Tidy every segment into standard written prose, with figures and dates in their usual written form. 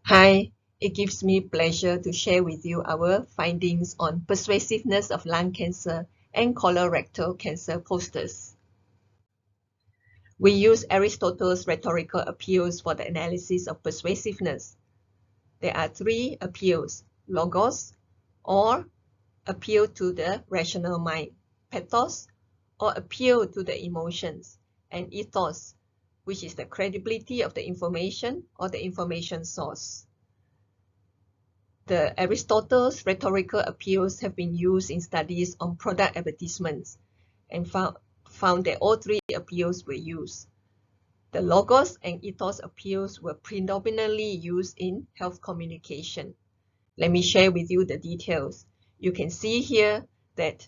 Hi, it gives me pleasure to share with you our findings on persuasiveness of lung cancer and colorectal cancer posters. We use Aristotle's rhetorical appeals for the analysis of persuasiveness. There are three appeals: logos, or appeal to the rational mind; pathos, or appeal to the emotions; and ethos, which is the credibility of the information or the information source. The Aristotle's rhetorical appeals have been used in studies on product advertisements and found that all three appeals were used. The logos and ethos appeals were predominantly used in health communication. Let me share with you the details. You can see here that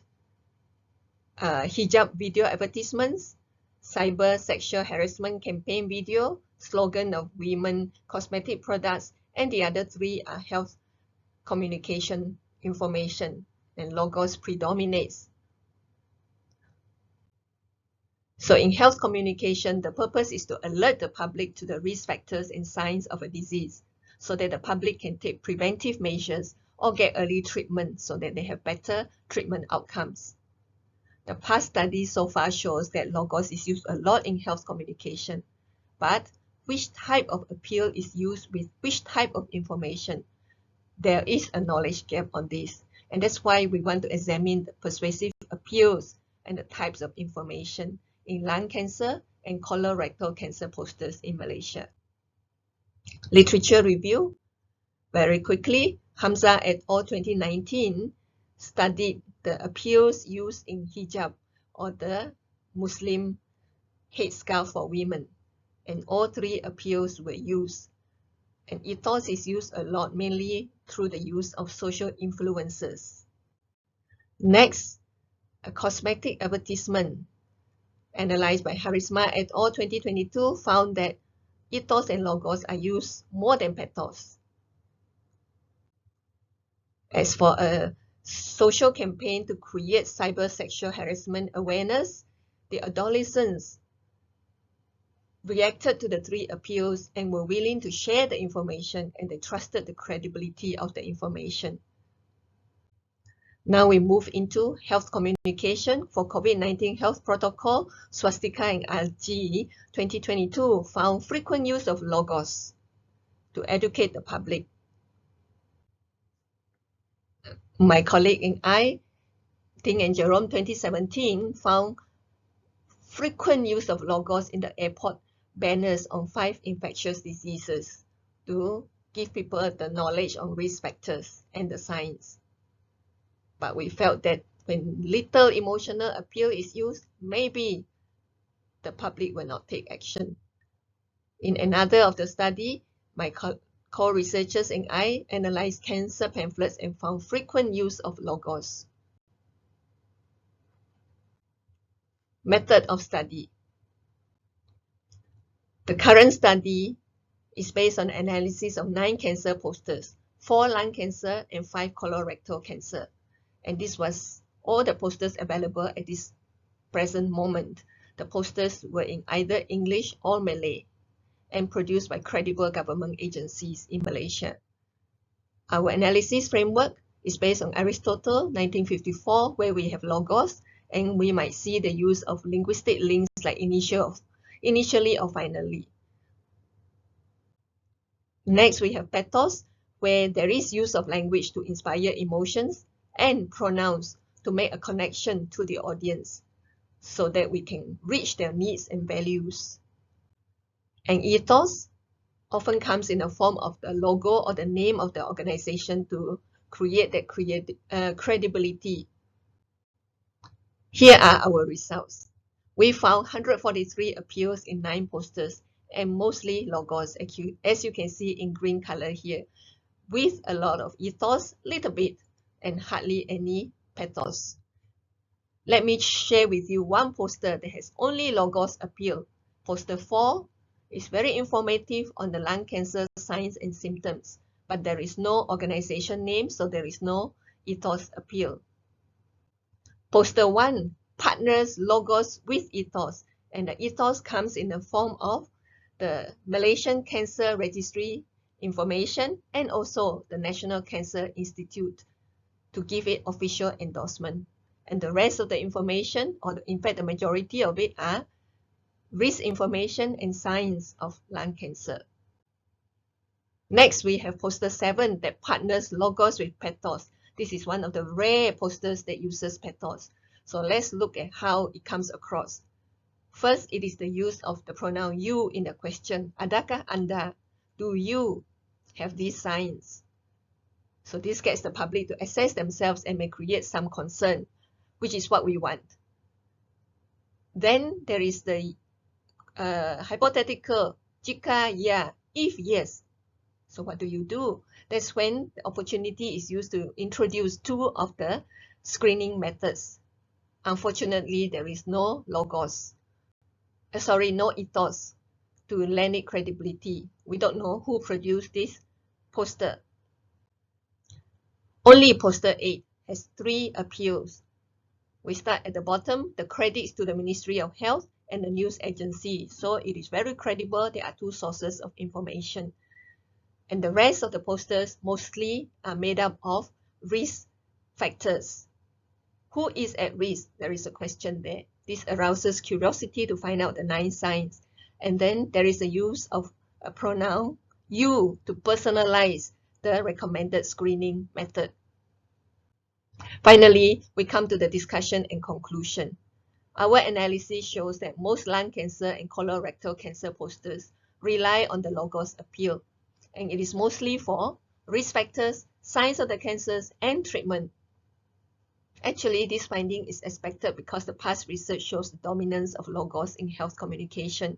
hijab video advertisements, cyber sexual harassment campaign video, slogan of women cosmetic products, and the other three are health communication information, and logos predominates. So in health communication, the purpose is to alert the public to the risk factors and signs of a disease so that the public can take preventive measures or get early treatment so that they have better treatment outcomes. The past study so far shows that logos is used a lot in health communication, but which type of appeal is used with which type of information? There is a knowledge gap on this, and that's why we want to examine the persuasive appeals and the types of information in lung cancer and colorectal cancer posters in Malaysia. Literature review. Very quickly, Hamza et al. 2019 studied the appeals used in hijab, or the Muslim headscarf for women, and all three appeals were used. And ethos is used a lot, mainly through the use of social influencers. Next, a cosmetic advertisement analyzed by Harisma et al. 2022 found that ethos and logos are used more than pathos. As for a social campaign to create cyber sexual harassment awareness, the adolescents reacted to the three appeals and were willing to share the information, and they trusted the credibility of the information. Now we move into health communication for COVID-19 health protocol. Swastika and RG 2022 found frequent use of logos to educate the public. My colleague and I, Ting and Jerome 2017, found frequent use of logos in the airport banners on 5 infectious diseases to give people the knowledge on risk factors and the signs. But we felt that when little emotional appeal is used, maybe the public will not take action. In another of the study, my co-researchers and I analyzed cancer pamphlets and found frequent use of logos. Method of study. The current study is based on analysis of 9 cancer posters, 4 lung cancer and 5 colorectal cancer. And this was all the posters available at this present moment. The posters were in either English or Malay and produced by credible government agencies in Malaysia. Our analysis framework is based on Aristotle 1954, where we have logos, and we might see the use of linguistic links like initially or finally. Next, we have pathos, where there is use of language to inspire emotions, and pronouns to make a connection to the audience so that we can reach their needs and values. And ethos often comes in the form of the logo or the name of the organization to create that credibility. Here are our results. We found 143 appeals in 9 posters and mostly logos, as you can see in green color here, with a lot of ethos, little bit, and hardly any pathos. Let me share with you one poster that has only logos appeal. Poster 4 is very informative on the lung cancer signs and symptoms, but there is no organization name, so there is no ethos appeal. Poster 1 partners logos with ethos, and the ethos comes in the form of the Malaysian Cancer Registry information, and also the National Cancer Institute to give it official endorsement. And the rest of the information, or in fact the majority of it, are risk information and signs of lung cancer. Next, we have poster 7 that partners logos with pathos. This is one of the rare posters that uses pathos. So let's look at how it comes across. First, it is the use of the pronoun you in the question. Adakah Anda? Do you have these signs? So this gets the public to assess themselves and may create some concern, which is what we want. Then there is the hypothetical, jika ya, if yes. So what do? That's when the opportunity is used to introduce 2 of the screening methods. Unfortunately, there is no logos. No ethos to lend it credibility. We don't know who produced this poster. Only poster 8 has 3 appeals. We start at the bottom, the credits to the Ministry of Health and the news agency. So it is very credible. There are 2 sources of information. And the rest of the posters mostly are made up of risk factors. Who is at risk? There is a question there. This arouses curiosity to find out the 9 signs. And then there is a use of a pronoun you to personalize the recommended screening method. Finally, we come to the discussion and conclusion. Our analysis shows that most lung cancer and colorectal cancer posters rely on the logos appeal, and it is mostly for risk factors, signs of the cancers, and treatment. Actually, this finding is expected because the past research shows the dominance of logos in health communication.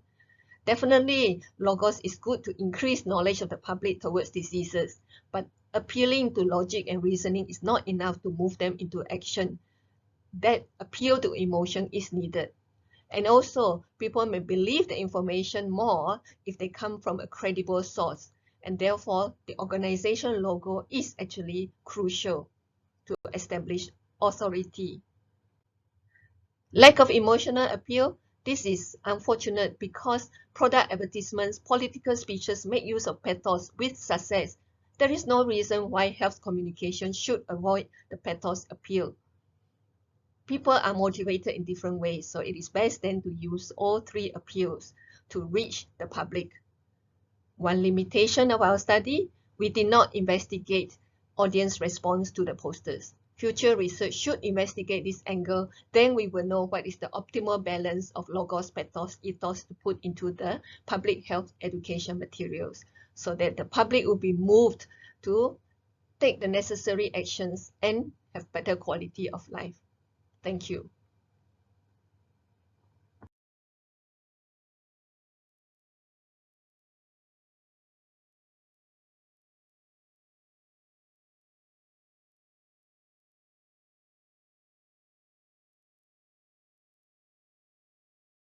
Definitely, logos is good to increase knowledge of the public towards diseases, but appealing to logic and reasoning is not enough to move them into action. That appeal to emotion is needed. And also, people may believe the information more if they come from a credible source, and therefore, the organization logo is actually crucial to establish authority. Lack of emotional appeal. This is unfortunate because product advertisements, political speeches make use of pathos with success. There is no reason why health communication should avoid the pathos appeal. People are motivated in different ways, so it is best then to use all 3 appeals to reach the public. One limitation of our study, we did not investigate audience response to the posters. Future research should investigate this angle, then we will know what is the optimal balance of logos, pathos, ethos to put into the public health education materials so that the public will be moved to take the necessary actions and have better quality of life. Thank you.